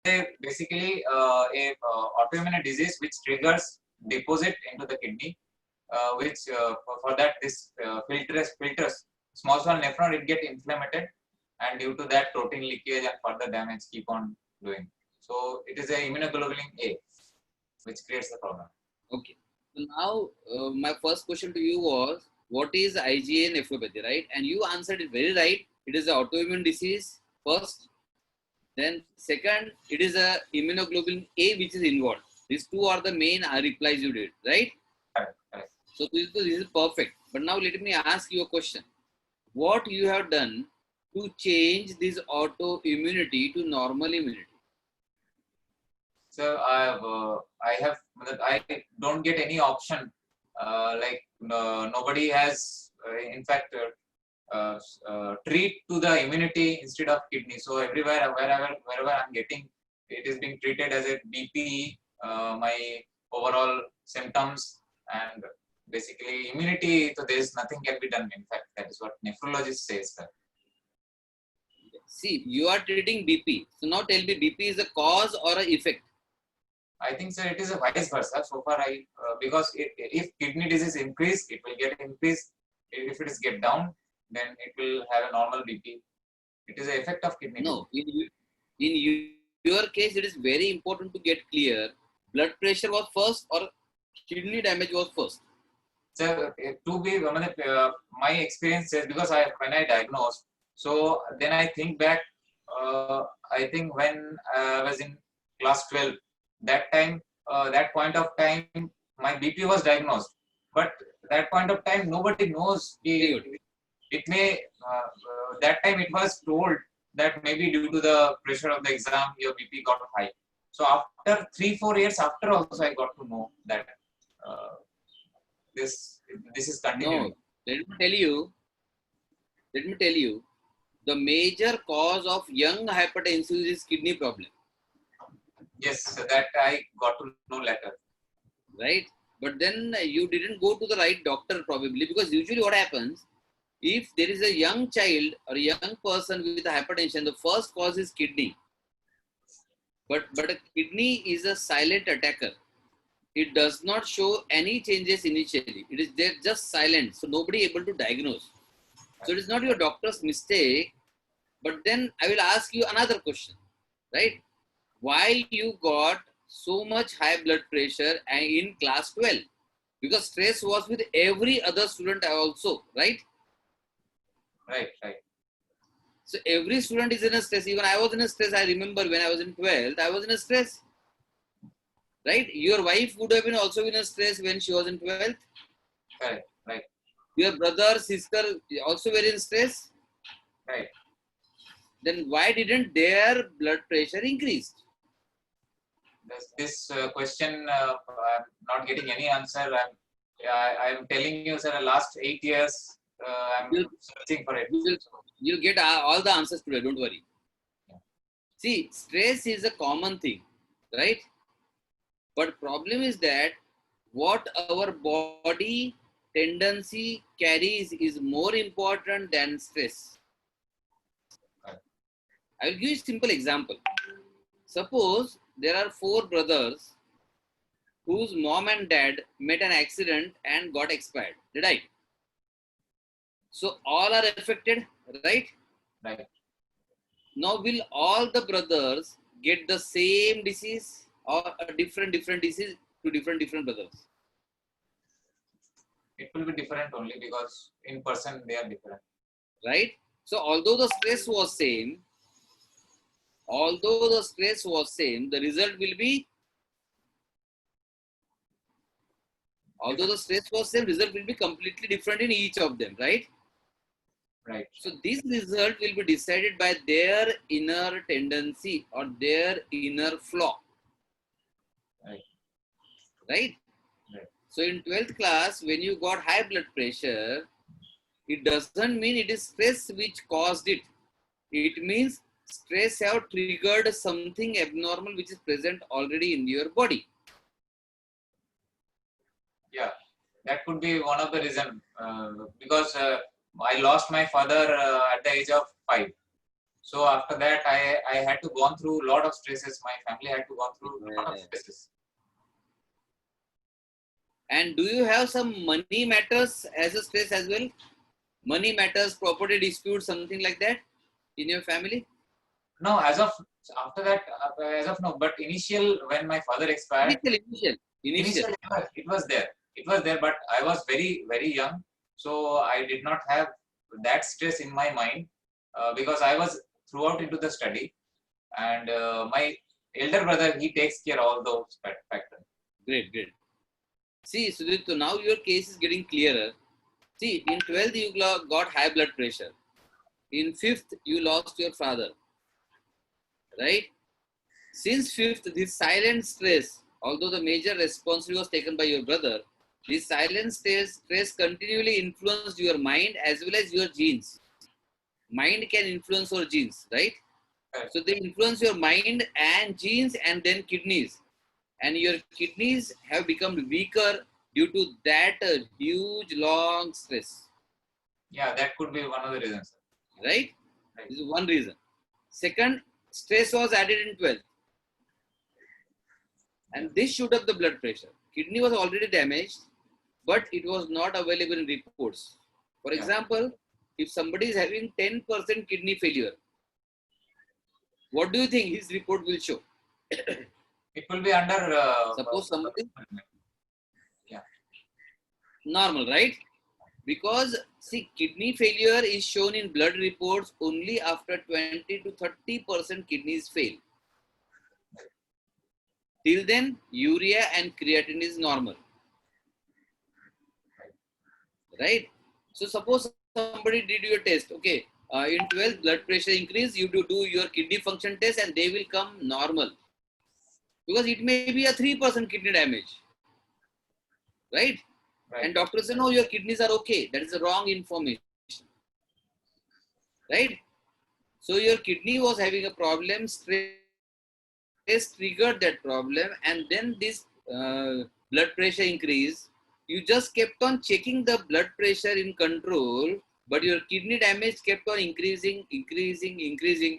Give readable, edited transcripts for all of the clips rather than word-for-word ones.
basically a autoimmune disease which triggers deposit into the kidney, which for that this filters small nephron, it get inflamed, and due to that protein leakage and further damage keep on doing. So it is a immunoglobulin A which creates the problem. Okay. So now my first question to you was, what is IgA nephropathy, right? And you answered it very right. It is an autoimmune disease first. Then second, it is a immunoglobulin A which is involved. These two are the main replies you did, right? Correct. So this is perfect. But now let me ask you a question. What you have done to change this autoimmunity to normal immunity? So I don't get any option. Nobody has, in fact, treat to the immunity instead of kidney. So everywhere, wherever I'm getting, it is being treated as a BP, my overall symptoms, and basically immunity. So there is nothing can be done. In fact, that is what nephrologist says. Sir. See, you are treating BP. So now tell me, BP is a cause or an effect? I think, sir, it is a vice versa. So far, because if kidney disease increase, it will get increased. If it is get down, then it will have a normal BP. It is an effect of kidney. No, in your case, it is very important to get clear. Blood pressure was first or kidney damage was first? So to be my experience says, because when I diagnosed, so then I think back. I think when I was in class 12, that time, that point of time, my BP was diagnosed. But that point of time, nobody knows. It may that time it was told that maybe due to the pressure of the exam, your BP got high. So after 3-4 years after, also I got to know that this is continuing. No, let me tell you, the major cause of young hypertension is kidney problem. Yes, that I got to know later. Right? But then you didn't go to the right doctor probably, because usually what happens, if there is a young child or a young person with hypertension, the first cause is kidney. But a kidney is a silent attacker. It does not show any changes initially. It is there just silent. So nobody able to diagnose. So it is not your doctor's mistake. But then I will ask you another question, right? Why you got so much high blood pressure in class 12? Because stress was with every other student also, right? Right. So every student is in a stress. Even I was in a stress. I remember when I was in 12th, I was in a stress. Right? Your wife would have been also in a stress when she was in 12th. Right. Your brother, sister also were in stress. Right. Then why didn't their blood pressure increase? This question, I'm not getting any answer. I'm telling you, sir, last 8 years, I'm searching for it. You'll get all the answers today, don't worry. Yeah. See, stress is a common thing, right? But problem is that what our body tendency carries is more important than stress. I will give you a simple example. Suppose there are 4 brothers whose mom and dad met an accident and got expired. They died. So all are affected, right? Right. Now will all the brothers get the same disease or a different disease to different brothers? It will be different only because in person they are different. Right? So although the stress was same, the result will be, result will be completely different in each of them, right? Right. So this result will be decided by their inner tendency or their inner flaw. Right? So in 12th class, when you got high blood pressure, it doesn't mean it is stress which caused it. It means stress have triggered something abnormal which is present already in your body. Yeah, that could be one of the reasons, because I lost my father at the age of 5. So after that, I had to go through a lot of stresses. My family had to go through a lot of Yeah. stresses. And do you have some money matters as a stress as well? Money matters, property disputes, something like that in your family? No, as of after that, as of now, but initial when my father expired, Initial. initially it was there. It was there, but I was very, very young. So I did not have that stress in my mind because I was throughout into the study. And my elder brother, he takes care of all those factors. Great, great. See, Sudipto, now your case is getting clearer. See, in 12th you got high blood pressure. In 5th, you lost your father, right? Since 5th, this silent stress, although the major responsibility was taken by your brother, this silent stress continually influenced your mind as well as your genes. Mind can influence your genes, right? Right. So they influence your mind and genes and then kidneys. And your kidneys have become weaker due to that huge long stress, Yeah, that could be one of the reasons. right? Right. This is one reason. Second, stress was added in 12th. And this shoot up the blood pressure. Kidney was already damaged, but it was not available in reports. For Yeah. example, if somebody is having 10% kidney failure, what do you think his report will show? It will be under. Suppose somebody Yeah. normal, right? Because see, kidney failure is shown in blood reports only after 20 to 30% kidneys fail. Till then, urea and creatinine is normal, right? So suppose somebody did your test, okay, in 12th blood pressure increase, you do your kidney function test and they will come normal. Because it may be a 3% kidney damage, right? Right. And doctors say, no, your kidneys are okay. That is the wrong information, right? So your kidney was having a problem, stress triggered that problem, and then this blood pressure increase. You just kept on checking the blood pressure in control, but your kidney damage kept on increasing,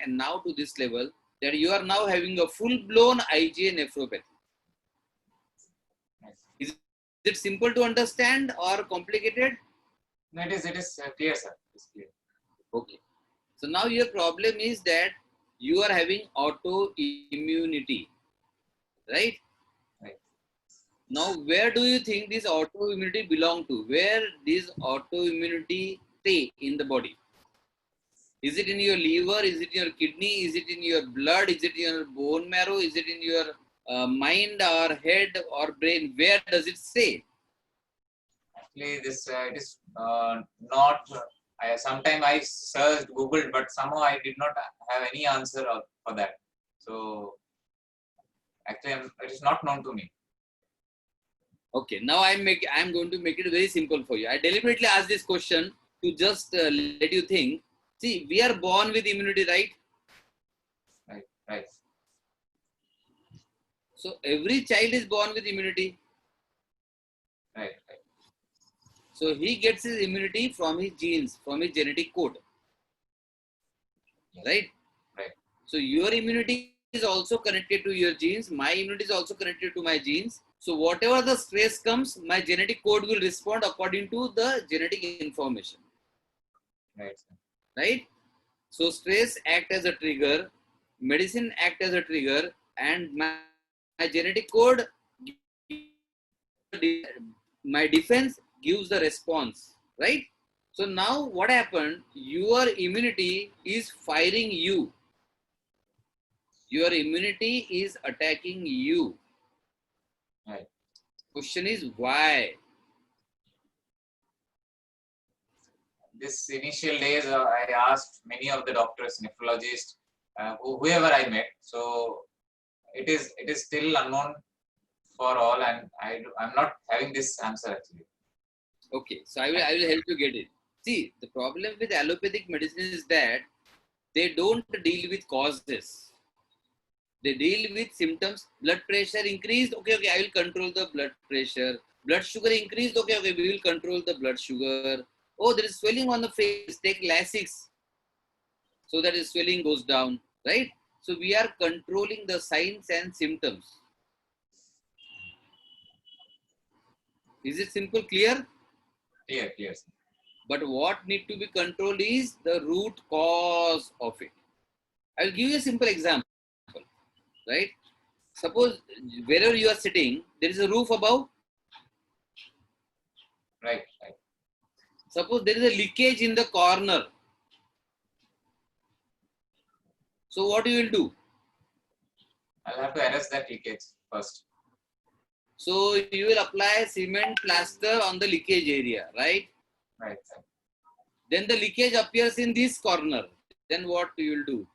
and now to this level that you are now having a full-blown IgA nephropathy. Nice. Is it simple to understand or complicated? No, it is clear, sir. It's clear. Okay. So now your problem is that you are having autoimmunity, right? Right. Now, where do you think this autoimmunity belong to? Where this autoimmunity stay in the body? Is it in your liver? Is it in your kidney? Is it in your blood? Is it in your bone marrow? Is it in your mind or head or brain? Where does it stay? Actually, this it is not. Sometime I searched Google, but somehow I did not have any answer for that. So actually, it is not known to me. Okay, now I'm going to make it very simple for you. I deliberately asked this question to just let you think. See, we are born with immunity, right? Right. Right. So every child is born with immunity. Right. Right. So he gets his immunity from his genes, from his genetic code, Yes. right? Right. So your immunity is also connected to your genes. My immunity is also connected to my genes. So whatever the stress comes, my genetic code will respond according to the genetic information, Right. right? So stress act as a trigger, medicine act as a trigger, and my genetic code, my defense gives the response, right? So now what happened? Your immunity is firing you. Your immunity is attacking you. Right. Question is why? This initial days, I asked many of the doctors, nephrologists, whoever I met. So it is still unknown for all, and I'm not having this answer actually. Okay, so I will help you get it. See, the problem with allopathic medicine is that they don't deal with causes. They deal with symptoms. Blood pressure increased. Okay, I will control the blood pressure. Blood sugar increased. Okay, we will control the blood sugar. Oh, there is swelling on the face. Take Lasix. so that the swelling goes down, right? So we are controlling the signs and symptoms. Is it simple, clear? Clear, sir. But what need to be controlled is the root cause of it. I'll give you a simple example, right? Suppose wherever you are sitting, there is a roof above. Right. Suppose there is a leakage in the corner. So what you will do? I'll have to arrest that leakage first. So you will apply cement plaster on the leakage area, right? Right, sir. Then the leakage appears in this corner. Then what you will do?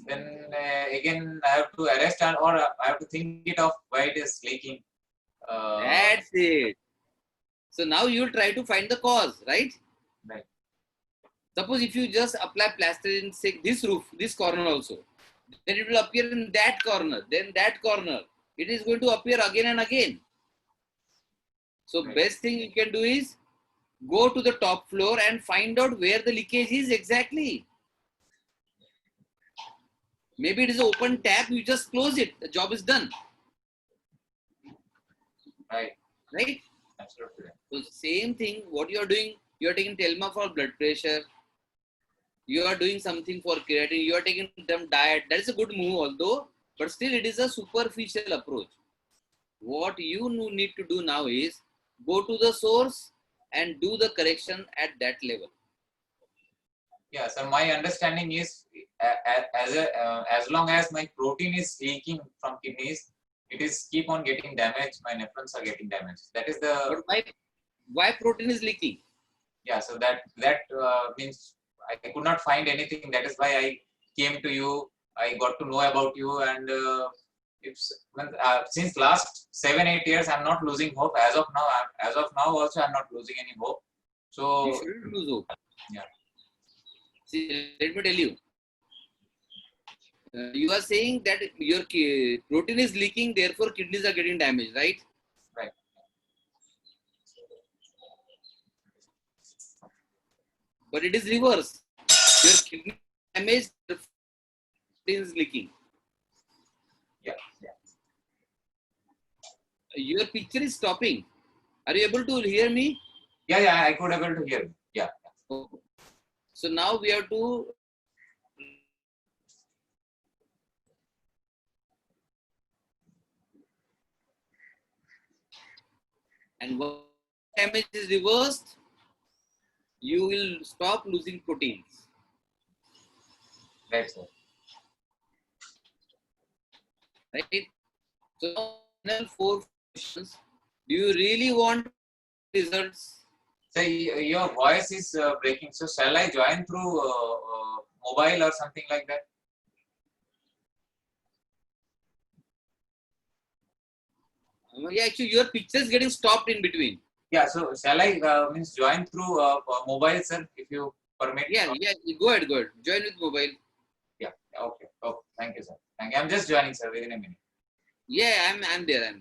Then again, I have to arrest or I have to think it of why it is leaking. That's it. So now you will try to find the cause, right? Right. Suppose if you just apply plaster in say this roof, this corner also, then it will appear in that corner, then that corner. It is going to appear again and again. So Right. best thing you can do is go to the top floor and find out where the leakage is exactly. Maybe it is an open tap, you just close it. The job is done. Right. Right? Absolutely. So same thing, what you are doing, you are taking Telma for blood pressure. You are doing something for creatine. You are taking them diet. That is a good move, although, but still it is a superficial approach. What you need to do now is go to the source and do the correction at that level. Yeah. So my understanding is, as long as my protein is leaking from kidneys, it is keep on getting damaged. My nephrons are getting damaged. That is the. But why protein is leaking? Yeah. So that means I could not find anything. That is why I came to you. I got to know about you, and since last 7-8 years, I'm not losing hope. As of now, also I'm not losing any hope. So You shouldn't lose hope. Yeah. See, let me tell you. You are saying that your protein is leaking, therefore kidneys are getting damaged, right? Right. But it is reverse. Your kidney damaged, the protein is leaking. Yeah. Your picture is stopping. Are you able to hear me? Yeah. I could able to hear. Yeah. Okay. So now we have to and when damage is reversed, you will stop losing proteins. Right, sir. Right? So final 4 questions. Do you really want results? So your voice is breaking. So shall I join through mobile or something like that? Yeah, actually your picture is getting stopped in between. Yeah. So shall I means join through mobile, sir? If you permit. Yeah, go ahead. Join with mobile. Yeah. Okay. Oh, thank you, sir. Thank you. I'm just joining, sir. Within a minute. Yeah, I'm there.